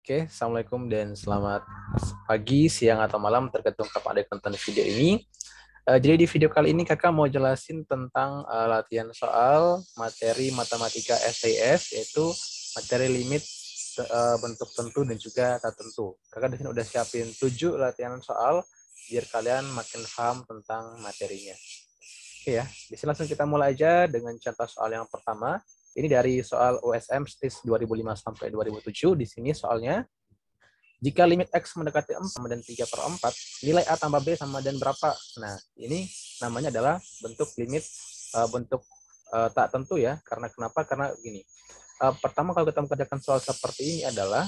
Oke, Assalamualaikum dan selamat pagi, siang, atau malam tergantung kapan ada nonton video ini. Jadi di video kali ini kakak mau jelasin tentang latihan soal materi matematika STS, yaitu materi limit bentuk tentu dan juga tak tentu. Kakak di sini udah siapin 7 latihan soal biar kalian makin paham tentang materinya. Oke ya, di sini langsung kita mulai aja dengan contoh soal yang pertama. Ini dari soal USM STIS 2005 sampai 2007. Di sini soalnya, jika limit X mendekati 4 sama dan 3 per 4, nilai A tambah B sama dan berapa? Nah, ini namanya adalah bentuk limit, bentuk tak tentu ya. Karena kenapa? Karena gini, pertama kalau kita mengerjakan soal seperti ini adalah,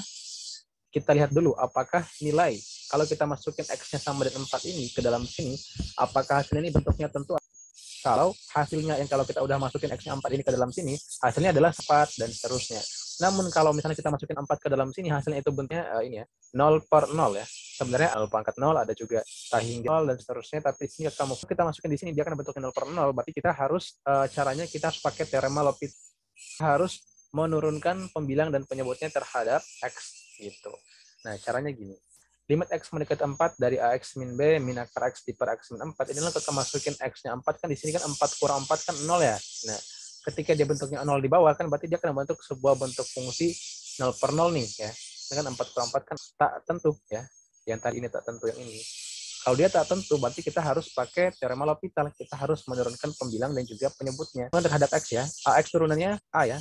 kita lihat dulu apakah nilai, kalau kita masukin X-nya sama dan 4 ini ke dalam sini, apakah hasilnya ini bentuknya tentu. Kalau hasilnya yang kalau kita udah masukin X-nya 4 ini ke dalam sini, hasilnya adalah 4 dan seterusnya. Namun kalau misalnya kita masukin 4 ke dalam sini, hasilnya itu bentuknya ini ya, 0 per 0 ya. Sebenarnya 0 pangkat 0, ada juga hingga 0 dan seterusnya, tapi sini kita masukin di sini, dia akan bentuknya 0 per 0, berarti kita harus, caranya kita harus pakai teorema L'Hopital. Harus menurunkan pembilang dan penyebutnya terhadap X gitu. Nah, caranya gini. Limit X mendekati 4 dari AX min B min akar X di per X min 4. Inilah kita masukin X-nya 4, kan di sini kan 4 kurang 4 kan 0 ya. Nah, ketika dia bentuknya 0 di bawah, kan berarti dia akan membentuk sebuah bentuk fungsi 0 per 0 nih ya. Dengan 4 kurang 4 kan tak tentu ya. Yang tadi ini tak tentu yang ini. Kalau dia tak tentu, berarti kita harus pakai teorema L'Hopital. Kita harus menurunkan pembilang dan juga penyebutnya. Terhadap X ya. AX turunannya A ya.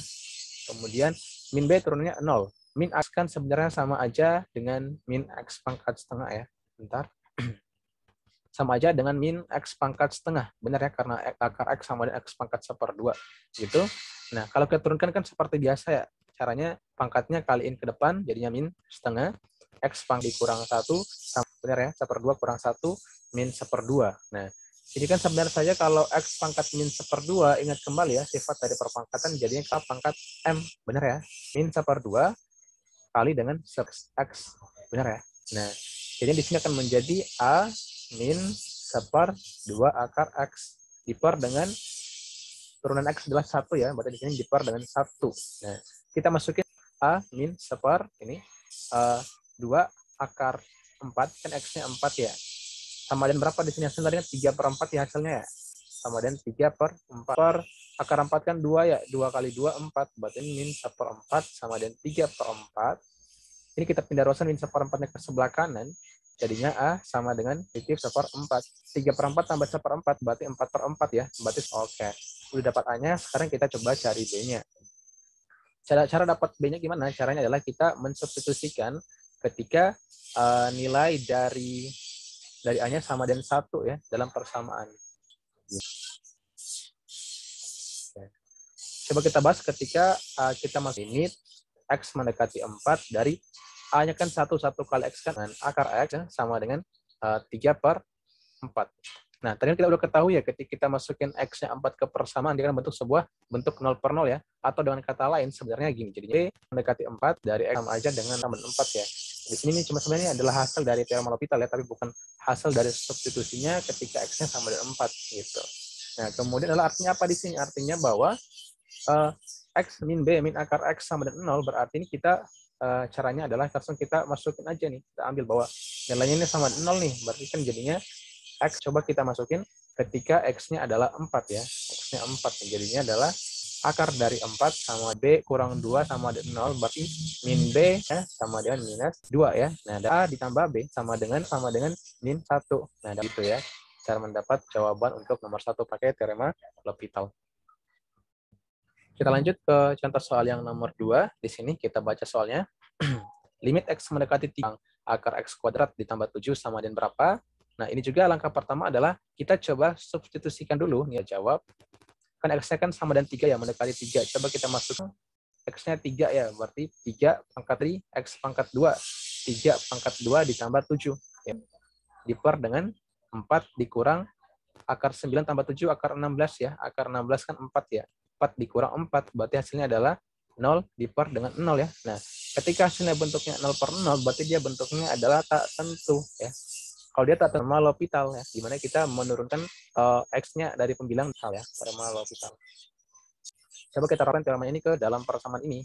Kemudian min B turunnya 0. Min X kan sebenarnya sama aja dengan min X pangkat setengah ya. Bentar. Sama aja dengan min X pangkat setengah. Benar ya, karena akar X sama dengan X pangkat 1/2. Gitu. Nah, kalau kita turunkan kan seperti biasa ya. Caranya pangkatnya kaliin ke depan, jadinya min setengah. X pangkat dikurang 1, benar ya, 1/2 kurang 1, min 1/2. Nah, ini kan sebenarnya saja kalau X pangkat min 1/2, ingat kembali ya, sifat dari perpangkatan jadinya K pangkat M, benar ya, min 1/2 kali dengan X, benar ya. Nah, jadi di sini akan menjadi A min 1/2 akar X, diper dengan turunan X adalah 1 ya, berarti di sini diper dengan 1. Nah, kita masukin A min 1 ini, 2 akar 4, kan X-nya 4 ya. Sama dengan berapa di sini hasilnya? 3 per 4 ya hasilnya ya. Sama dengan 3 per 4. Per akar 4 kan 2 ya. 2 kali 2, 4. Berarti min 1/4 sama dengan 3 per 4. Ini kita pindah ruasan min 1/4-nya ke sebelah kanan. Jadinya A sama dengan fiktif 1/4. 3 per 4 tambah 1/4. Berarti 4 per 4 ya. Berarti oke. Udah dapat A-nya, sekarang kita coba cari B-nya. Cara dapat B-nya gimana? Caranya adalah kita mensubstitusikan ketika nilai dari A-nya sama dengan 1 ya, dalam persamaan. Coba kita bahas ketika kita masih limit X mendekati 4 dari A-nya kan 1 kali X kan, akar X ya, sama dengan 3 per 4. Nah, tadi kita udah ketahui ya, ketika kita masukin X-nya 4 ke persamaan, dia akan bentuk sebuah bentuk 0 per 0 ya. Atau dengan kata lain, sebenarnya gini. Jadi, mendekati 4 dari X sama aja dengan 4 ya. Di sini ini cuma sebenarnya adalah hasil dari teorema L'Hopital ya, tapi bukan hasil dari substitusinya ketika X-nya sama dengan 4 gitu. Nah, kemudian adalah artinya apa di sini? Artinya bahwa X min B min akar X sama dengan 0, berarti ini kita caranya adalah langsung kita masukin aja nih. Kita ambil bahwa nilainya ini sama 0 nih, berarti kan jadinya X coba kita masukin ketika X-nya adalah 4 ya. X-nya 4, jadinya adalah akar dari 4 sama B kurang 2 sama dengan 0, berarti min B ya, sama dengan minus 2 ya. Nah, A ditambah B sama dengan min 1. Nah, itu ya cara mendapat jawaban untuk nomor 1 pakai teorema L'Hopital. Kita lanjut ke contoh soal yang nomor 2. Di sini kita baca soalnya. Limit X mendekati 3, akar X kuadrat ditambah 7 sama dengan berapa? Nah, ini juga langkah pertama adalah kita coba substitusikan dulu. Nih jawab. Kan X-nya kan sama dengan 3 ya, mendekati 3. Coba kita masuk X-nya 3 ya, berarti 3 pangkat 3, X pangkat 2. 3 pangkat 2 ditambah 7. Ya. Diper dengan 4 dikurang akar 9 tambah 7, akar 16 ya. Akar 16 kan 4 ya. 4 dikurang 4, berarti hasilnya adalah 0 diper dengan 0 ya. Nah, ketika hasilnya bentuknya 0 per 0, berarti dia bentuknya adalah tak tentu ya. Kalau dia tak teorema L'Hopital ya, dimana kita menurunkan X-nya dari pembilang hal ya, teorema L'Hopital. Coba kita terapkan teorema ini ke dalam persamaan ini.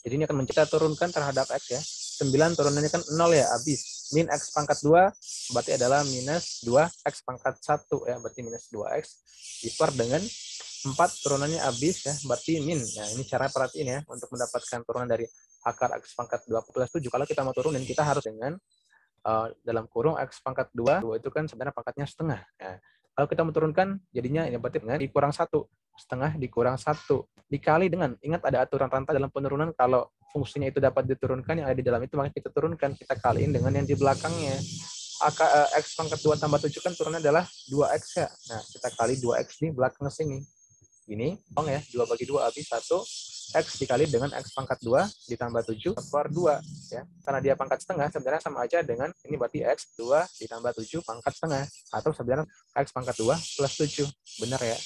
Jadi ini akan kita turunkan terhadap X ya. 9 turunannya kan 0 ya, habis. Min X pangkat 2 berarti adalah minus 2X pangkat 1 ya, berarti minus 2X diper dengan 4 turunannya habis ya, berarti min. Nah, ini cara perhatiin ya, untuk mendapatkan turunan dari akar X pangkat 2 plus 7, kalau kita mau turunin, kita harus dengan dalam kurung X pangkat 2 itu kan sebenarnya pangkatnya setengah. Nah, kalau kita mau turunkan, jadinya ini berarti dengan dikurang 1. Setengah dikurang 1. Dikali dengan, ingat ada aturan rantang dalam penurunan, kalau fungsinya itu dapat diturunkan, yang ada di dalam itu maka kita turunkan, kita kaliin dengan yang di belakangnya. X pangkat 2 tambah 7 kan turunnya adalah 2X ya. Nah, kita kali 2X di belakang sini. Ini, ya, 2 bagi 2 habis 1. X dikali dengan X pangkat 2 ditambah 7 per 2. Ya. Karena dia pangkat setengah, sebenarnya sama aja dengan, ini berarti X 2 ditambah 7 pangkat setengah. Atau sebenarnya X pangkat 2 plus 7. Benar ya?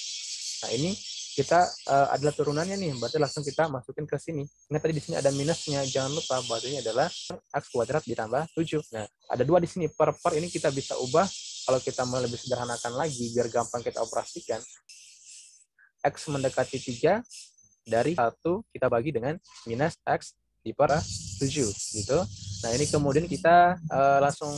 Nah, ini kita adalah turunannya nih, berarti langsung kita masukin ke sini. Ingat tadi di sini ada minusnya, jangan lupa bahwa ini adalah X kuadrat ditambah 7. Nah, ada 2 di sini, per ini kita bisa ubah, kalau kita mau lebih sederhanakan lagi, biar gampang kita operasikan. X mendekati 3, dari 1 kita bagi dengan minus X di per 7. Gitu. Nah, ini kemudian kita langsung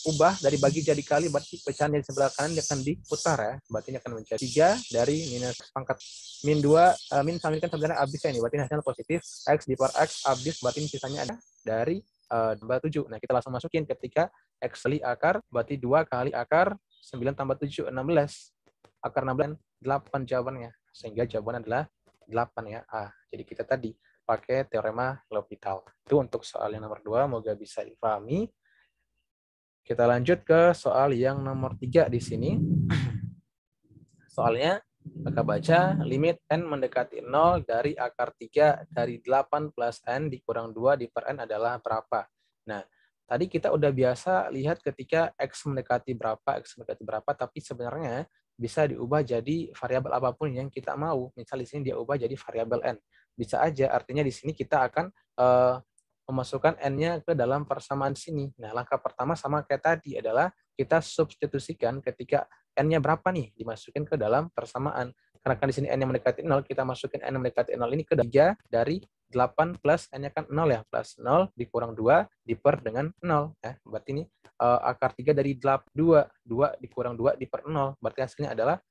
ubah dari bagi jadi kali, berarti pecahan yang sebelah kanan akan diputar ya. Berarti ini akan menjadi 3 dari minus pangkat min 2, min sama ini kan sebenarnya habis ya ini, berarti hasilnya positif. X di per X habis, berarti ini sisanya ada dari tambah 7. Nah, kita langsung masukin ketika X kali akar, berarti 2 kali akar 9 tambah 7, 16. Akar 16, 8 jawabannya. Sehingga jawabannya adalah 8 ya. Jadi kita tadi pakai teorema L'Hopital. Itu untuk soal yang nomor 2, semoga bisa dipahami. Kita lanjut ke soal yang nomor 3 di sini. Soalnya, maka baca limit n mendekati 0 dari akar 3 dari 8 plus n dikurang 2 di per n adalah berapa? Nah, tadi kita udah biasa lihat ketika X mendekati berapa, tapi sebenarnya bisa diubah jadi variabel apapun yang kita mau. Misal di sini dia ubah jadi variabel n. Bisa aja, artinya di sini kita akan memasukkan n-nya ke dalam persamaan sini. Nah, langkah pertama sama kayak tadi adalah kita substitusikan ketika n-nya berapa nih, dimasukin ke dalam persamaan. Karena kan di sini n yang mendekati 0, kita masukin n yang mendekati 0 ini ke 3 dari 8 plus n-nya kan 0 ya, plus 0 dikurang 2 diper dengan 0. Ya. Berarti ini akar 3 dari 2 dikurang 2 diper 0. Berarti hasilnya adalah,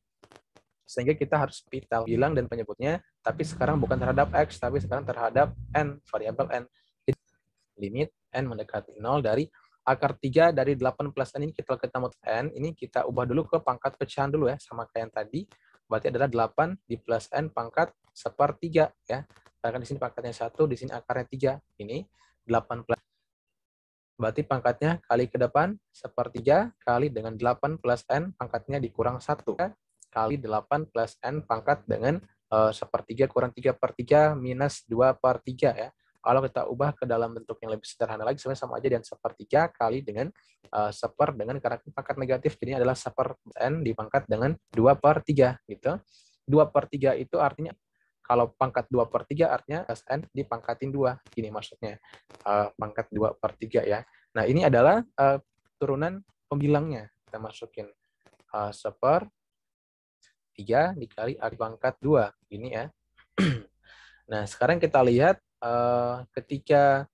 sehingga kita harus bilang dan penyebutnya, tapi sekarang bukan terhadap X, tapi sekarang terhadap n, variabel n. Limit n mendekati 0 dari akar 3 dari 8 plus n ini kita ketemu n, ini kita ubah dulu ke pangkat pecahan dulu ya, sama kayak yang tadi. Berarti adalah 8 di plus n pangkat sepertiga ya. Karena di sini pangkatnya 1, di sini akarnya 3. Ini 8 plus. Berarti pangkatnya kali ke depan sepertiga kali dengan 8 plus n pangkatnya dikurang 1 kali 8 plus n pangkat dengan sepertiga kurang 3/3 minus 2/3 ya. Kalau kita ubah ke dalam bentuk yang lebih sederhana lagi, sebenarnya sama aja dengan sepertiga kali dengan dengan karena pangkat negatif, jadi adalah n dipangkat dengan 2/3 gitu. 2/3 itu artinya, kalau pangkat 2/3 artinya n dipangkatin 2. Gini maksudnya, pangkat 2/3 ya. Nah, ini adalah turunan pembilangnya. Kita masukin 1/3 dikali pangkat 2. Ini ya. Nah, sekarang kita lihat ketika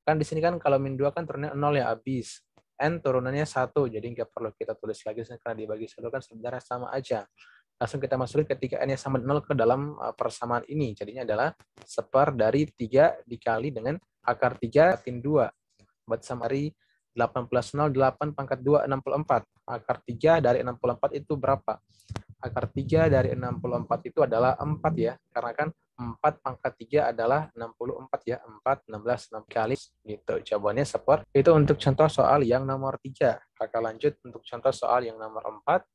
kan di sini kan kalau min 2 kan turunnya 0 ya, habis. N turunannya 1, jadi nggak perlu kita tulis lagi karena dibagi 1 kan sebenarnya sama aja. Langsung kita masukin ketika n-nya sama 0 ke dalam persamaan ini. Jadinya adalah 1/4 dari 3 dikali dengan akar 3 tin 2. Buat sama dari 8 plus 0, 8 pangkat 2, 64. Akar 3 dari 64 itu berapa? Akar 3 dari 64 itu adalah 4 ya. Karena kan 4 pangkat 3 adalah 64 ya. 4, 16, 6 kali gitu. Jawabannya 1/4. Itu untuk contoh soal yang nomor 3. Kakak lanjut untuk contoh soal yang nomor 4.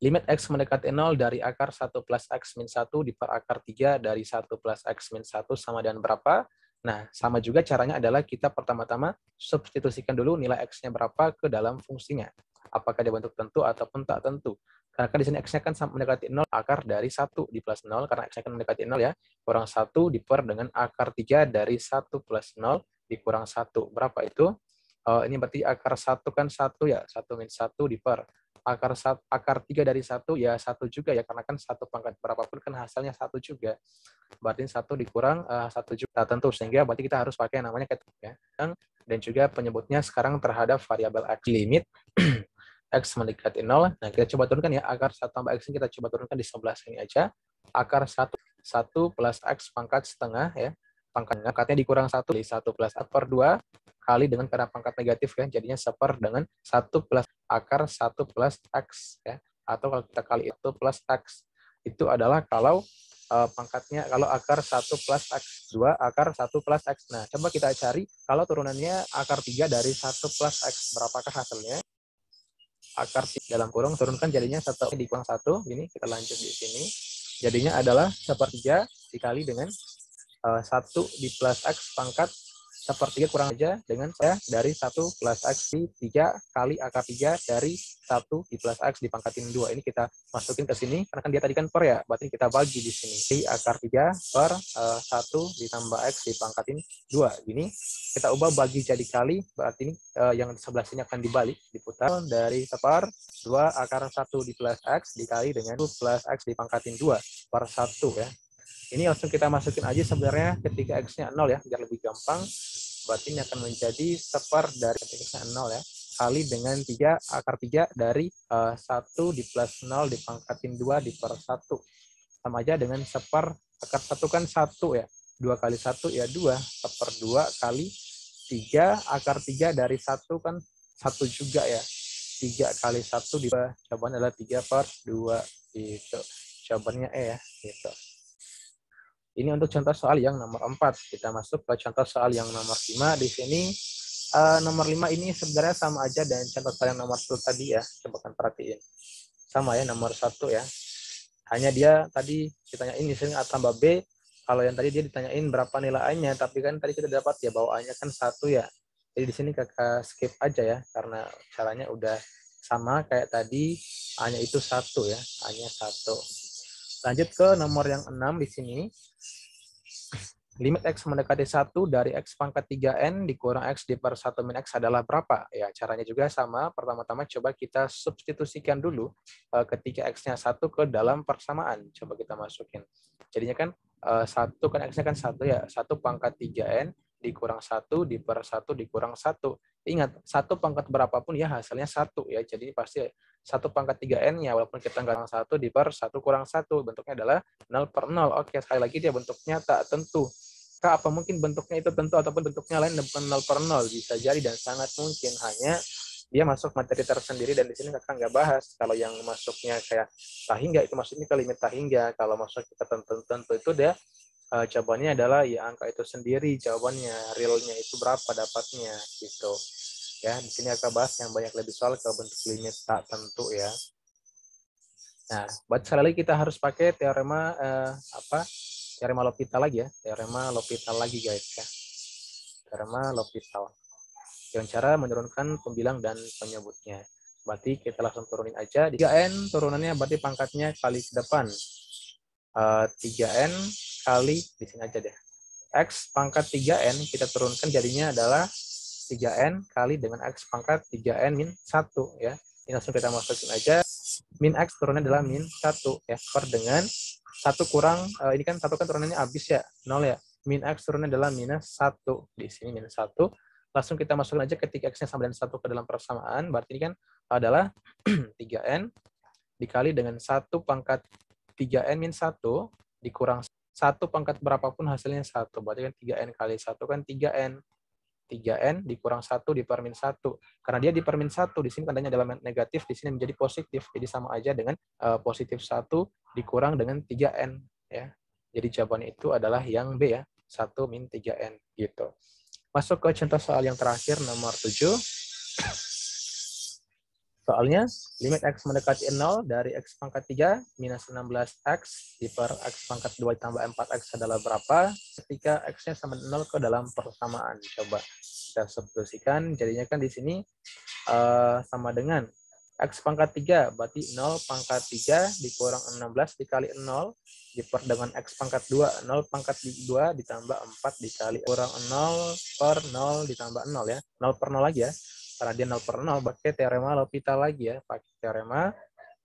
Limit X mendekati 0 dari akar 1 plus X min 1 diper akar 3 dari 1 plus X min 1 sama dengan berapa? Nah, sama juga caranya adalah kita pertama-tama substitusikan dulu nilai X-nya berapa ke dalam fungsinya. Apakah dia bentuk tentu ataupun tak tentu. Karena kan di sini X-nya kan mendekati 0, akar dari 1 di plus 0, karena X-nya kan mendekati 0 ya, kurang 1 diper dengan akar 3 dari 1 plus 0 dikurang 1. Berapa itu? Ini berarti akar 1 kan 1 ya, 1 min 1 diper. akar 3 dari 1 ya 1 juga ya, karena kan 1 pangkat berapapun kan hasilnya 1 juga. Berarti 1 dikurang 1 juga tentu, sehingga berarti kita harus pakai yang namanya ya. Dan juga penyebutnya sekarang terhadap variabel X. Limit X mendekati 0. Nah, kita coba turunkan ya, akar 1 tambah X ini kita coba turunkan di sebelah sini aja. Akar 1 plus X pangkat setengah ya. Pangkatnya dikurang 1, 1 plus X per 2 kali dengan karena pangkat negatif ya, jadinya 1 dengan 1 plus akar 1 plus X ya. Atau kalau kita kali 1 plus X. Itu adalah kalau pangkatnya, kalau akar 1 plus X, 2 akar 1 plus X. Nah, coba kita cari kalau turunannya akar 3 dari 1 plus X, berapakah hasilnya? Akar dalam kurung turunkan jadinya 1 dikurang 1, ini kita lanjut di sini. Jadinya adalah 1/3 dikali dengan 1 di plus X pangkat 1/3 kurang aja dengan saya dari 1 plus X di 3 kali akar 3 dari 1 di plus X dipangkatin 2. Ini kita masukin ke sini, karena kan dia tadi kan per ya, berarti kita bagi di sini. Di akar 3 per 1 ditambah X dipangkatin 2. Gini, kita ubah bagi jadi kali, berarti ini yang sebelah sini akan dibalik, diputar dari 1/2 akar 1 di plus X dikali dengan 2 plus X dipangkatin 2 per 1 ya. Ini langsung kita masukin aja sebenarnya ketika X-nya 0 ya, biar lebih gampang. Berarti ini akan menjadi 1/2 dari ketika X-nya 0 ya, kali dengan 3, akar 3 dari 1 di plus 0 dipangkatin 2 di per 1. Sama aja dengan 1/2, akar 1 kan 1 ya, 2 kali 1 ya 2, 1/2 kali 3, akar 3 dari 1 kan 1 juga ya. 3 kali 1 di jawabannya adalah 3/2 gitu. Jawabannya E ya, gitu. Ini untuk contoh soal yang nomor 4. Kita masuk ke contoh soal yang nomor 5. Di sini nomor 5 ini sebenarnya sama aja dengan contoh soal yang nomor 1 tadi ya. Coba kan perhatiin. Sama ya, nomor 1 ya. Hanya dia tadi ditanyain di sini A tambah B. Kalau yang tadi dia ditanyain berapa nilai A-nya, tapi kan tadi kita dapat ya bahwa A-nya kan 1 ya. Jadi di sini kakak skip aja ya, karena caranya udah sama kayak tadi, A-nya itu 1 ya. A-nya 1. Lanjut ke nomor yang 6 di sini. Limit X mendekati 1 dari X pangkat 3N dikurang X di per 1 min X adalah berapa? Ya, caranya juga sama. Pertama-tama coba kita substitusikan dulu ketika X-nya 1 ke dalam persamaan. Coba kita masukin. Jadinya kan 1 kan X-nya kan 1 ya. 1 pangkat 3N dikurang 1 di per 1 dikurang 1. Ingat, 1 pangkat berapapun ya hasilnya 1 ya. Jadi pasti 1 pangkat 3N-nya, walaupun kita nggak 1 di per 1 kurang 1. Bentuknya adalah 0/0. Oke, sekali lagi dia bentuknya tak tentu. Apa mungkin bentuknya itu tentu ataupun bentuknya lain bukan 0/0, bisa jadi dan sangat mungkin, hanya dia masuk materi tersendiri dan di sini kakak nggak bahas. Kalau yang masuknya kayak tahingga itu maksudnya ke limit tahingga, kalau masuk kita tentu itu dia jawabannya adalah ya angka itu sendiri, jawabannya realnya itu berapa dapatnya gitu ya. Di sini kakak bahas yang banyak lebih soal ke bentuk limit tak tentu ya. Nah, buat sekali lagi kita harus pakai teorema teorema L'Hopital lagi ya, teorema L'Hopital lagi guys ya. Teorema L'Hopital. Dengan cara menurunkan pembilang dan penyebutnya. Berarti kita langsung turunin aja. 3N turunannya berarti pangkatnya kali ke depan. 3N kali, di sini aja deh. X pangkat 3N kita turunkan jadinya adalah 3N kali dengan X pangkat 3N min 1 ya. Ini langsung kita masukin aja. Min X turunannya adalah min 1 ya. Per dengan 1 kurang, ini kan 1 kan turunannya habis ya, 0 ya. Min X turunannya adalah minus 1. Di sini minus 1. Langsung kita masukkan aja ketika X-nya sama dengan 1 ke dalam persamaan. Berarti ini kan adalah 3N dikali dengan 1 pangkat 3N min 1 dikurang 1 pangkat berapapun hasilnya 1. Berarti kan 3N kali 1 kan 3N. 3N dikurang 1 di per min 1. Karena dia di per min 1, di sini tandanya adalah negatif, di sini menjadi positif. Jadi sama aja dengan positif 1 dikurang dengan 3N. Ya. Jadi jawabannya itu adalah yang B ya, 1 min 3N. Gitu. Masuk ke contoh soal yang terakhir, nomor 7. Soalnya, limit X mendekati 0 dari X pangkat 3 minus 16X di per X pangkat 2 tambah 4X adalah berapa ketika X-nya sama 0 ke dalam persamaan. Coba kita substitusikan, jadinya kan di sini sama dengan X pangkat 3, berarti 0 pangkat 3 dikurang 16 dikali 0 diper dengan X pangkat 2, 0 pangkat 2 ditambah 4 dikali kurang 0 per 0 ditambah 0 ya. 0 per 0 lagi ya. Karena dia 0/0, pakai teorema L'Hopital lagi ya. Pakai teorema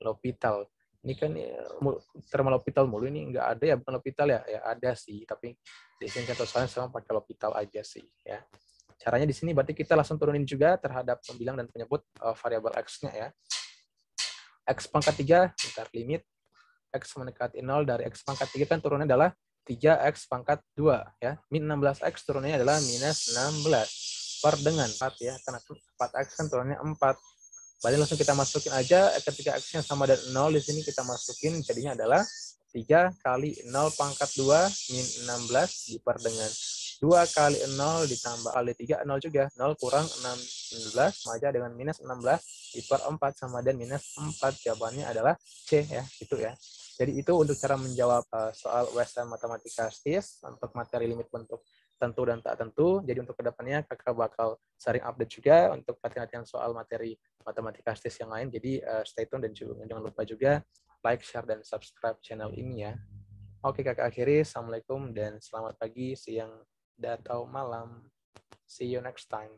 L'Hopital. Ini kan teorema L'Hopital mulu, ini nggak ada ya, bukan L'Hopital ya? Ya ada sih, tapi di sini contoh soalnya sama pakai L'Hopital aja sih ya. Caranya di sini berarti kita langsung turunin juga terhadap pembilang dan penyebut variabel X-nya ya. X pangkat 3, bentar, limit X mendekati 0 dari X pangkat 3 kan turunnya adalah 3X pangkat 2 ya. Min 16X turunnya adalah minus 16 per dengan 4 ya, karena 4X kan turunnya 4. Berarti langsung kita masukin aja ketika X-nya sama dan 0 di sini kita masukin jadinya adalah 3 kali 0 pangkat 2 min 16 diper dengan 2 kali 0 ditambah kali 3, 0 juga. 0 kurang 16 sama aja dengan minus 16 diper 4 sama dan minus 4. Jawabannya adalah C ya, itu ya. Jadi itu untuk cara menjawab soal USM Matematika STIS untuk materi limit bentuk tentu dan tak tentu. Jadi untuk kedepannya kakak bakal sering update juga untuk latihan-latihan soal materi Matematika STIS yang lain. Jadi stay tune dan jangan lupa juga like, share, dan subscribe channel ini ya. Oke kakak akhiri. Assalamualaikum dan selamat pagi, siang, dan atau malam. See you next time.